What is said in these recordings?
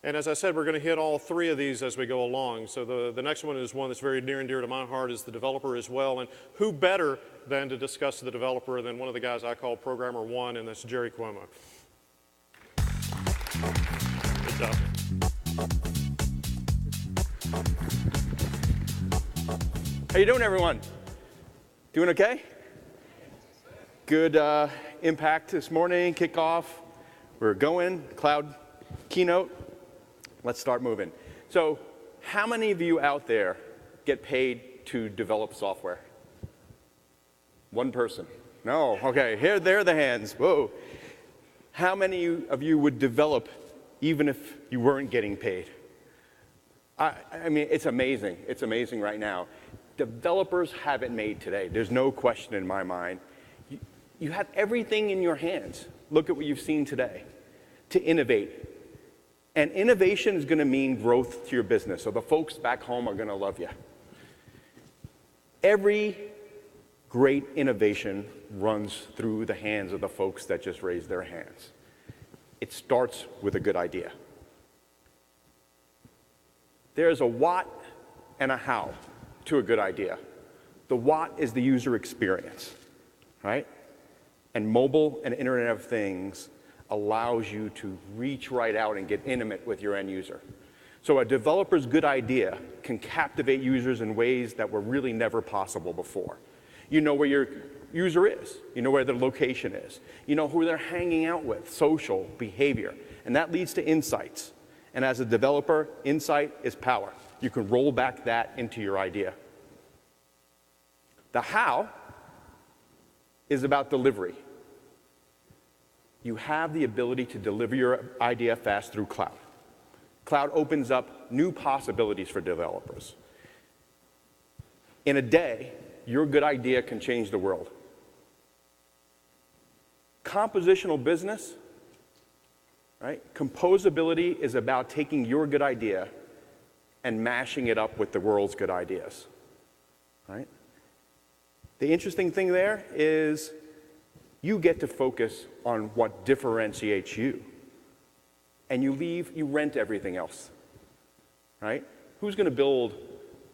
And as I said, we're going to hit all three of these as we go along. So the next one is one that's very near and dear to my heart, is the developer as well. And who better than to discuss the developer than one of the guys I call Programmer One, and that's Jerry Cuomo. Good job. How you doing, everyone? Doing okay? Good impact this morning, kickoff. We're going, cloud keynote. Let's start moving. So how many of you out there get paid to develop software? One person. No, okay, here, there are the hands, whoa. How many of you would develop even if you weren't getting paid? I mean, it's amazing right now. Developers have it made today. There's no question in my mind. You have everything in your hands. Look at what you've seen today to innovate. And innovation is going to mean growth to your business. So the folks back home are going to love you. Every great innovation runs through the hands of the folks that just raised their hands. It starts with a good idea. There's a what and a how to a good idea. The what is the user experience, right? And mobile and Internet of Things allows you to reach right out and get intimate with your end user. So a developer's good idea can captivate users in ways that were really never possible before. You know where your user is. You know where their location is. You know who they're hanging out with, social behavior. And that leads to insights. And as a developer, insight is power. You can roll back that into your idea. The how is about delivery. You have the ability to deliver your idea fast through cloud. Cloud opens up new possibilities for developers. In a day, your good idea can change the world. Compositional business, right? Composability is about taking your good idea and mashing it up with the world's good ideas, right? The interesting thing there is you get to focus on what differentiates you. And you rent everything else, right? Who's going to build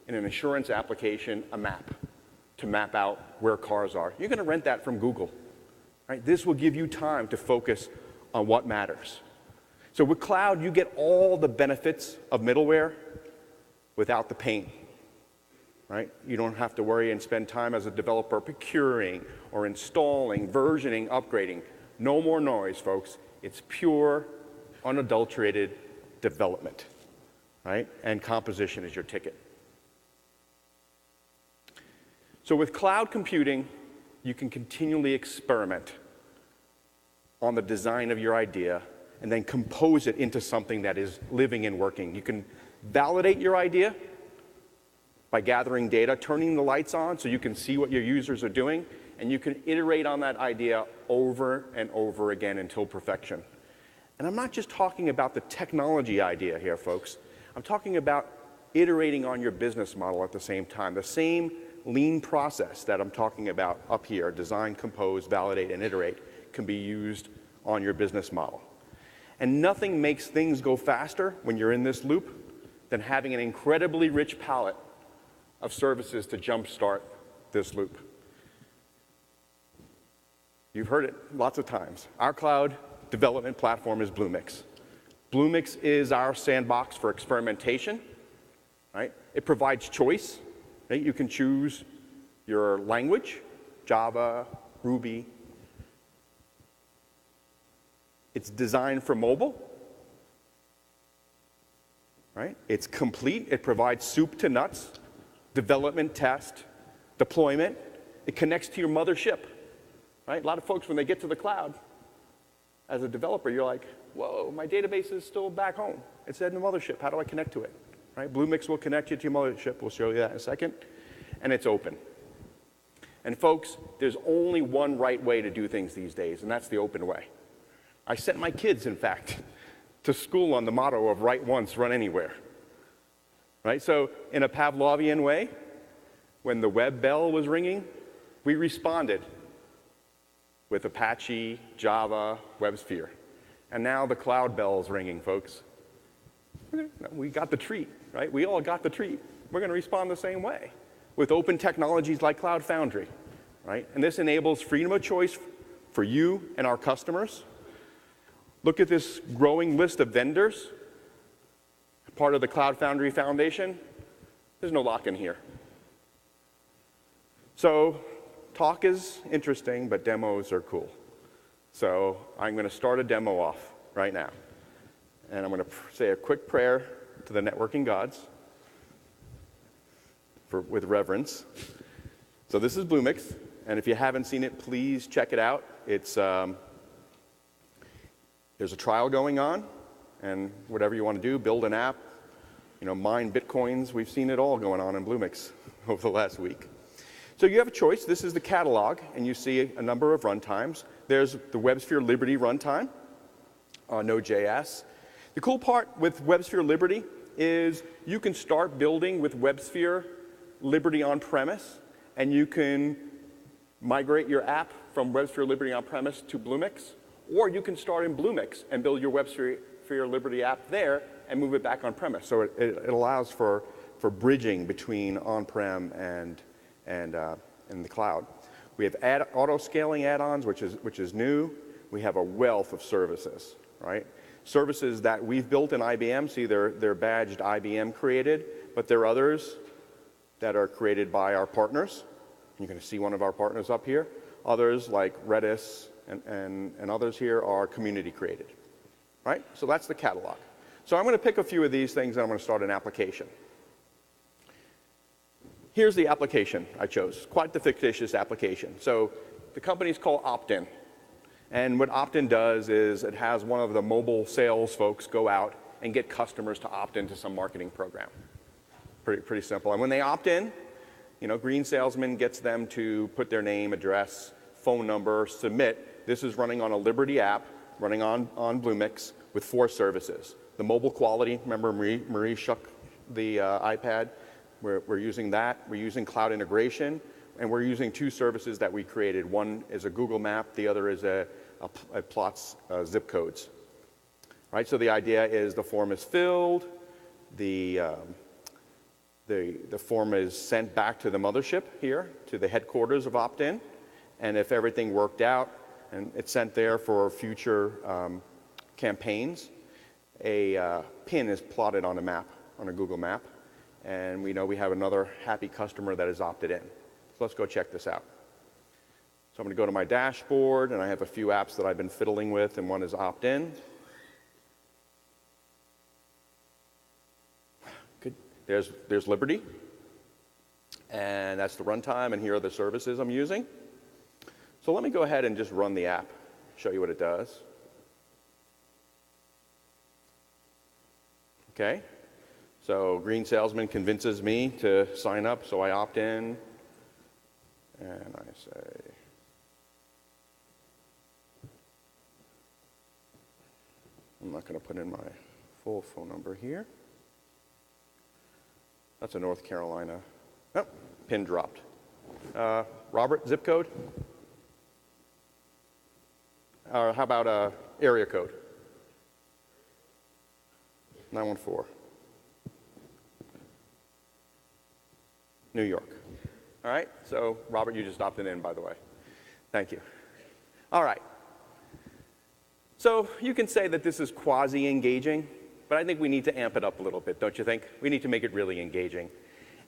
in an insurance application a map to map out where cars are? You're going to rent that from Google, right? This will give you time to focus on what matters. So with cloud, you get all the benefits of middleware without the pain, right? You don't have to worry and spend time as a developer procuring or installing, versioning, upgrading. No more noise, folks. It's pure, unadulterated development, right? And composition is your ticket. So with cloud computing, you can continually experiment on the design of your idea and then compose it into something that is living and working. You can validate your idea by gathering data, turning the lights on so you can see what your users are doing, and you can iterate on that idea over and over again until perfection. And I'm not just talking about the technology idea here, folks. I'm talking about iterating on your business model at the same time. The same lean process that I'm talking about up here, design, compose, validate, and iterate, can be used on your business model. And nothing makes things go faster when you're in this loop than having an incredibly rich palette of services to jumpstart this loop. You've heard it lots of times. Our cloud development platform is Bluemix. Bluemix is our sandbox for experimentation, right? It provides choice, right? You can choose your language, Java, Ruby. It's designed for mobile, right? It's complete. It provides soup to nuts, development, test, deployment. It connects to your mothership, right? A lot of folks, when they get to the cloud, as a developer, you're like, whoa, my database is still back home. It's in the mothership. How do I connect to it? Right? Bluemix will connect you to your mothership. We'll show you that in a second. And it's open. And folks, there's only one right way to do things these days, and that's the open way. I sent my kids, in fact, to school on the motto of write once, run anywhere. Right? So in a Pavlovian way, when the web bell was ringing, we responded with Apache, Java, WebSphere. And now the cloud bell is ringing, folks. We got the treat, right? We all got the treat. We're going to respond the same way with open technologies like Cloud Foundry, right? And this enables freedom of choice for you and our customers. Look at this growing list of vendors, part of the Cloud Foundry Foundation. There's no lock-in here. So talk is interesting, but demos are cool. So I'm going to start a demo off right now. And I'm going to say a quick prayer to the networking gods with reverence. So this is Bluemix, and if you haven't seen it, please check it out. It's there's a trial going on, and whatever you want to do, build an app, mine bitcoins. We've seen it all going on in Bluemix over the last week. So you have a choice. This is the catalog, and you see a number of runtimes. There's the WebSphere Liberty runtime, Node.js. The cool part with WebSphere Liberty is you can start building with WebSphere Liberty on-premise, and you can migrate your app from WebSphere Liberty on-premise to Bluemix, or you can start in Bluemix and build your WebSphere Liberty app there and move it back on-premise. So it allows for bridging between on-prem and the cloud. We have auto-scaling add-ons, which is new. We have a wealth of services, right? Services that we've built in IBM, see they're badged IBM created, but there are others that are created by our partners. You're going to see one of our partners up here. Others like Redis and others here are community created, right? So that's the catalog. So I'm going to pick a few of these things and I'm going to start an application. Here's the application I chose, quite the fictitious application. So the company's called Opt-in. And what Opt-in does is it has one of the mobile sales folks go out and get customers to opt into some marketing program. Pretty simple. And when they opt in, Green Salesman gets them to put their name, address, phone number, submit. This is running on a Liberty app, running on Bluemix with 4 services. The mobile quality, remember Marie shook the iPad? We're using that. We're using cloud integration. And we're using 2 services that we created. One is a Google map. The other is a plots zip codes. Right? So the idea is the form is filled. The form is sent back to the mothership here, to the headquarters of Opt-in. And if everything worked out, and it's sent there for future campaigns, a pin is plotted on a map, on a Google map. And we know we have another happy customer that is opted in. So let's go check this out. So I'm going to go to my dashboard, and I have a few apps that I've been fiddling with, and one is Opt-in. Good. There's Liberty, and that's the runtime, and here are the services I'm using. So let me go ahead and just run the app, show you what it does. Okay. So Green Salesman convinces me to sign up, so I opt in, and I say, I'm not going to put in my full phone number here. That's a North Carolina. Oh, pin dropped. Robert, zip code? Or how about area code? 914. New York. All right, so Robert, you just opted in, by the way. Thank you. All right. So you can say that this is quasi-engaging, but I think we need to amp it up a little bit, don't you think? We need to make it really engaging.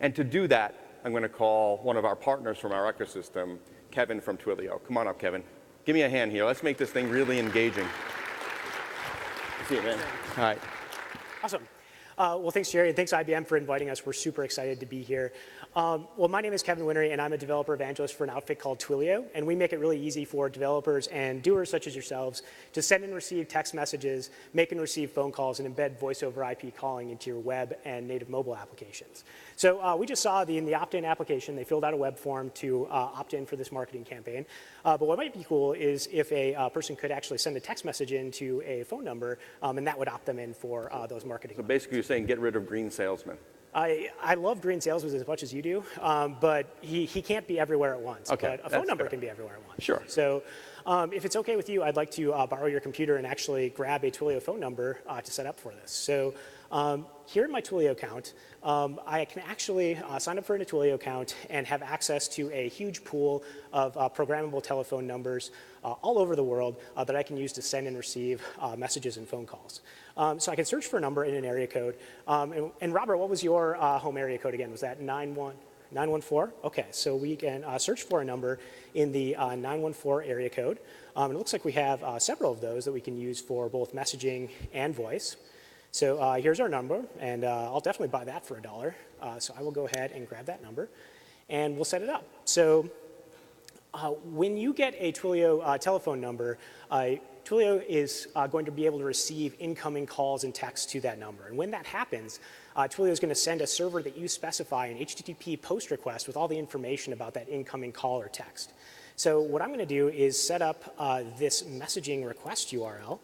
And to do that, I'm going to call one of our partners from our ecosystem, Kevin from Twilio. Come on up, Kevin. Give me a hand here. Let's make this thing really engaging. See you, man. All right. Awesome. Well, thanks, Jerry, and thanks, IBM, for inviting us. We're super excited to be here. Well, my name is Kevin Whinnery, and I'm a developer evangelist for an outfit called Twilio. And we make it really easy for developers and doers such as yourselves to send and receive text messages, make and receive phone calls, and embed voice over IP calling into your web and native mobile applications. So we just saw in the opt-in application, they filled out a web form to opt in for this marketing campaign. But what might be cool is if a person could actually send a text message into a phone number, and that would opt them in for those marketing. So basically you're saying get rid of Green Salesman. I love Green Salesman as much as you do, but he can't be everywhere at once. Okay, but a phone number can be everywhere at once. Sure. So If it's OK with you, I'd like to borrow your computer and actually grab a Twilio phone number to set up for this. So here in my Twilio account, I can actually sign up for a Twilio account and have access to a huge pool of programmable telephone numbers all over the world that I can use to send and receive messages and phone calls. So I can search for a number in an area code. And Robert, what was your home area code again? Was that 914? OK, so we can search for a number in the 914 area code. It looks like we have several of those that we can use for both messaging and voice. So here's our number, and I'll definitely buy that for $1. So I will go ahead and grab that number, and we'll set it up. So when you get a Twilio telephone number, Twilio is going to be able to receive incoming calls and texts to that number. And when that happens, Twilio is going to send a server that you specify an HTTP post request with all the information about that incoming call or text. So what I'm going to do is set up this messaging request URL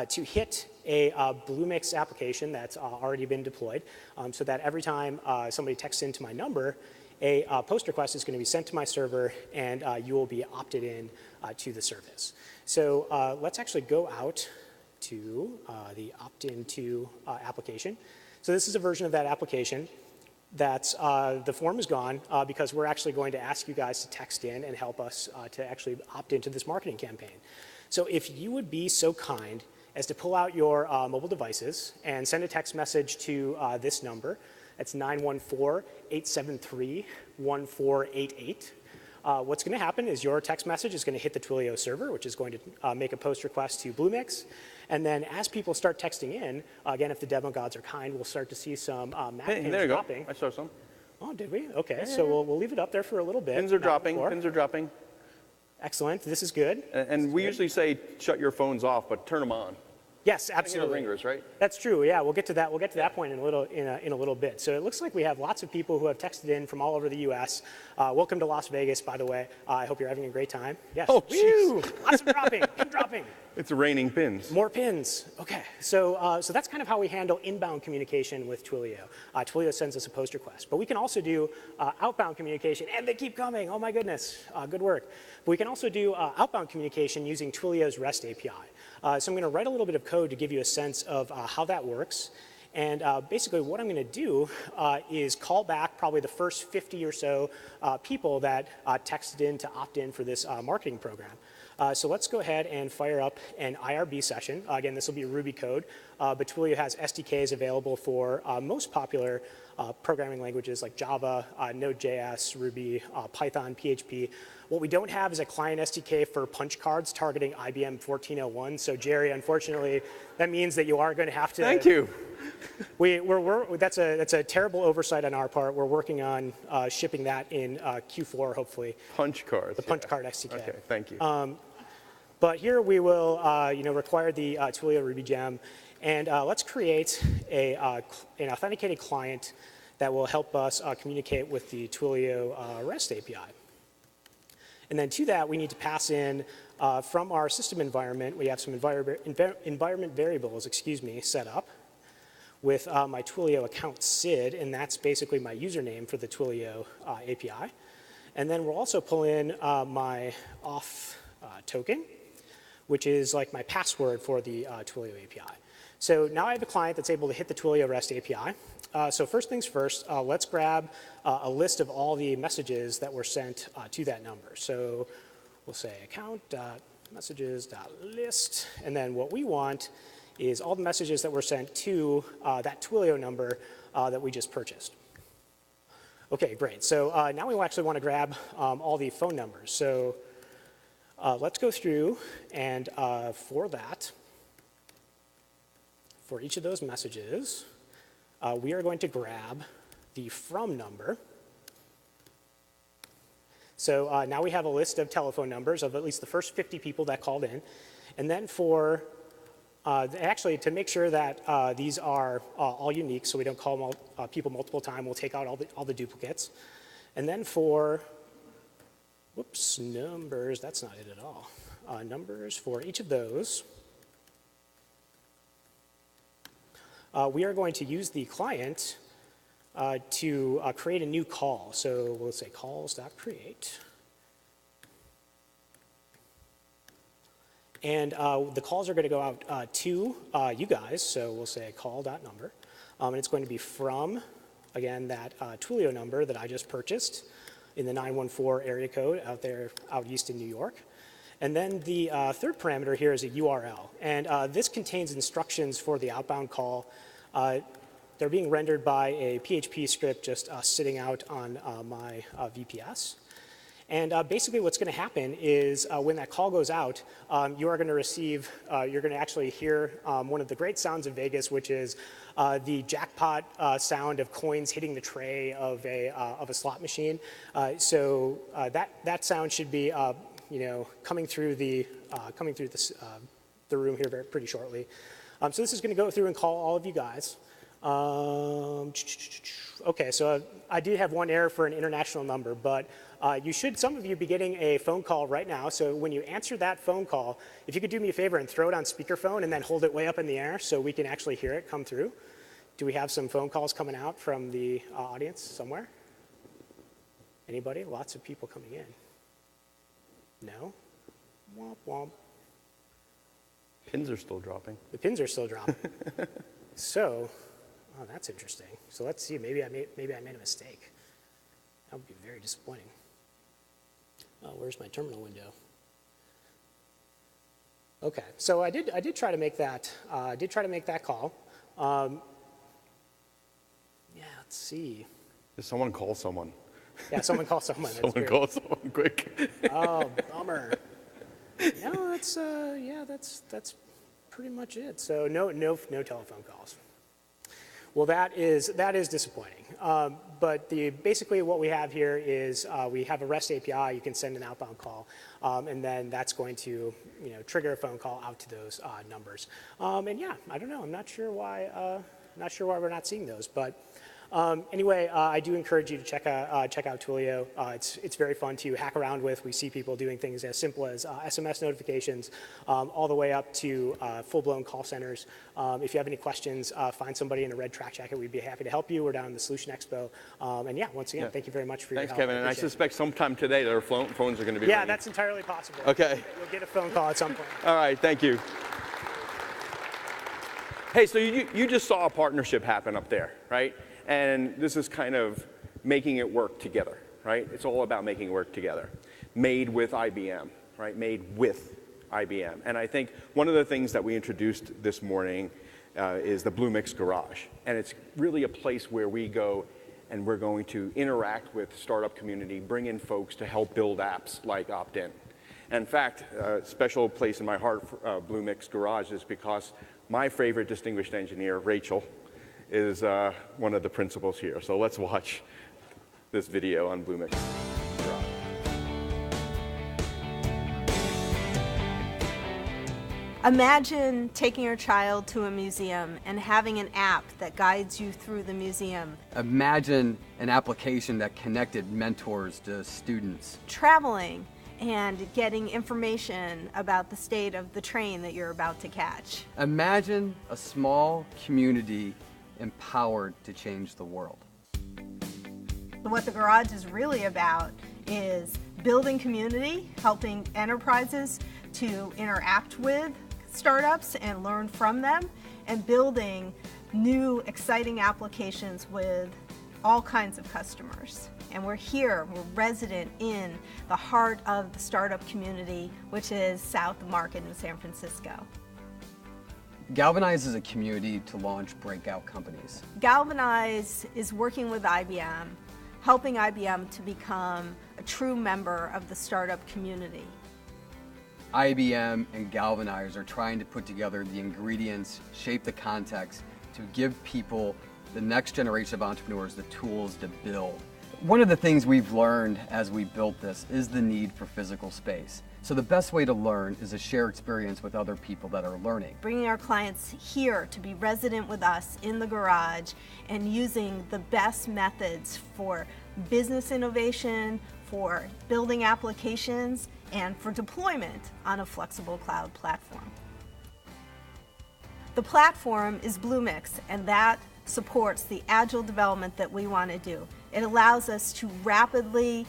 to hit a Bluemix application that's already been deployed so that every time somebody texts into my number, a post request is going to be sent to my server, and you will be opted in to the service. So let's actually go out to the opt-in to application. So this is a version of that application that's the form is gone because we're actually going to ask you guys to text in and help us to actually opt into this marketing campaign. So if you would be so kind as to pull out your mobile devices and send a text message to this number. That's 914-873-1488. What's going to happen is your text message is going to hit the Twilio server, which is going to make a post request to Bluemix. And then as people start texting in, again, if the demo gods are kind, we'll start to see some map pins there you dropping. Go. I saw some. Oh, did we? OK, so we'll leave it up there for a little bit. Pins are dropping. Pins are dropping. Excellent. This is good. And we usually say shut your phones off, but turn them on. Yes, absolutely. Ringers, right? That's true. Yeah, we'll get to that. We'll get to that point in a little bit. So it looks like we have lots of people who have texted in from all over the U.S. Welcome to Las Vegas, by the way. I hope you're having a great time. Yes. Oh, jeez. Lots of dropping. Pin dropping. It's raining pins. More pins. OK. So that's kind of how we handle inbound communication with Twilio. Twilio sends us a post request. But we can also do outbound communication. And they keep coming. Oh, my goodness. Good work. But we can also do outbound communication using Twilio's REST API. So I'm going to write a little bit of code to give you a sense of how that works. And basically, what I'm going to do is call back probably the first 50 or so people that texted in to opt in for this marketing program. So let's go ahead and fire up an IRB session. Again, this will be Ruby code, but Twilio has SDKs available for most popular programming languages like Java, Node.js, Ruby, Python, PHP. What we don't have is a client SDK for punch cards targeting IBM 1401. So Jerry, unfortunately, that means that you are going to have to. Thank you. That's a terrible oversight on our part. We're working on shipping that in Q4, hopefully. Punch cards. The punch card SDK. Okay, thank you. But here we will require the Twilio Ruby gem. And let's create an authenticated client that will help us communicate with the Twilio REST API. And then to that, we need to pass in from our system environment, we have some environment variables, set up with my Twilio account SID, and that's basically my username for the Twilio API. And then we'll also pull in my auth token, which is like my password for the Twilio API. So now I have a client that's able to hit the Twilio REST API. So first things first, let's grab a list of all the messages that were sent to that number. So we'll say account.messages.list. And then what we want is all the messages that were sent to that Twilio number that we just purchased. OK, great. So now we actually want to grab all the phone numbers. So let's go through and for each of those messages, we are going to grab the from number. So now we have a list of telephone numbers of at least the first 50 people that called in. And then for, actually, to make sure that these are all unique, so we don't call people multiple times, we'll take out all the duplicates. And then for, whoops, numbers, that's not it at all. Numbers for each of those. We are going to use the client to create a new call. So we'll say calls.create. And the calls are going to go out to you guys, so we'll say call.number. And it's going to be from, again, that Twilio number that I just purchased in the 914 area code out east in New York. And then the third parameter here is a URL. And this contains instructions for the outbound call. They're being rendered by a PHP script just sitting out on my VPS. And basically what's going to happen is when that call goes out, you are going to receive, you're going to actually hear one of the great sounds of Vegas, which is the jackpot sound of coins hitting the tray of a slot machine. So that sound should be coming through the room here pretty shortly. So this is going to go through and call all of you guys. Okay, so I did have one error for an international number, but some of you be getting a phone call right now. So when you answer that phone call, if you could do me a favor and throw it on speakerphone and then hold it way up in the air so we can actually hear it come through. Do we have some phone calls coming out from the audience somewhere? Anybody? Lots of people coming in. No? Womp womp. Pins are still dropping. The pins are still dropping. So, oh, that's interesting. So let's see. Maybe I made a mistake. That would be very disappointing. Oh, where's my terminal window? Okay. So I did try to make that. Call. Yeah. Let's see. Did someone call someone? Yeah. Someone call someone. Someone call someone quick. Oh, bummer. No, that's pretty much it. So no telephone calls. Well, that is disappointing. But basically what we have here is we have a REST API. You can send an outbound call, and then that's going to trigger a phone call out to those numbers. And yeah, I don't know. I'm not sure why we're not seeing those, but. Anyway, I do encourage you to check out Twilio. It's very fun to hack around with. We see people doing things as simple as SMS notifications, all the way up to full-blown call centers. If you have any questions, find somebody in a red track jacket. We'd be happy to help you. We're down in the Solution Expo. And yeah, once again, thank you very much for your help. Thanks, Kevin. And I suspect sometime today their phones are going to be ringing. That's entirely possible. Okay. You'll get a phone call at some point. All right, thank you. Hey, so you just saw a partnership happen up there, right? And this is kind of making it work together, right? It's all about making it work together. Made with IBM, right? Made with IBM. And I think one of the things that we introduced this morning is the Bluemix Garage. And it's really a place where we go and we're going to interact with startup community, bring in folks to help build apps like Opt-in. And in fact, a special place in my heart for Bluemix Garage is because my favorite distinguished engineer, Rachel, is one of the principals here. So let's watch this video on Bluemix Garage. Imagine taking your child to a museum and having an app that guides you through the museum. Imagine an application that connected mentors to students. Traveling and getting information about the state of the train that you're about to catch. Imagine a small community empowered to change the world. What the Garage is really about is building community, helping enterprises to interact with startups and learn from them, and building new exciting applications with all kinds of customers. And we're resident in the heart of the startup community, which is South Market in San Francisco. Galvanize is a community to launch breakout companies. Galvanize is working with IBM, helping IBM to become a true member of the startup community. IBM and Galvanize are trying to put together the ingredients, shape the context to give people, the next generation of entrepreneurs, the tools to build. One of the things we've learned as we built this is the need for physical space. So the best way to learn is to share experience with other people that are learning. Bringing our clients here to be resident with us in the garage and using the best methods for business innovation, for building applications, and for deployment on a flexible cloud platform. The platform is Bluemix, and that supports the agile development that we want to do. It allows us to rapidly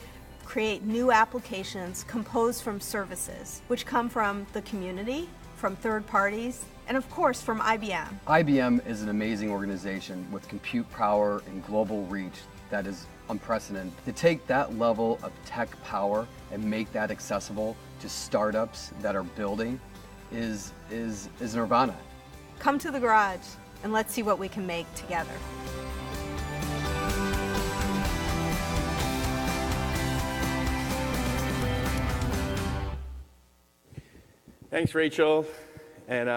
create new applications composed from services, which come from the community, from third parties, and of course from IBM. IBM is an amazing organization with compute power and global reach that is unprecedented. To take that level of tech power and make that accessible to startups that are building is nirvana. Come to the garage and let's see what we can make together. Thanks, Rachel. And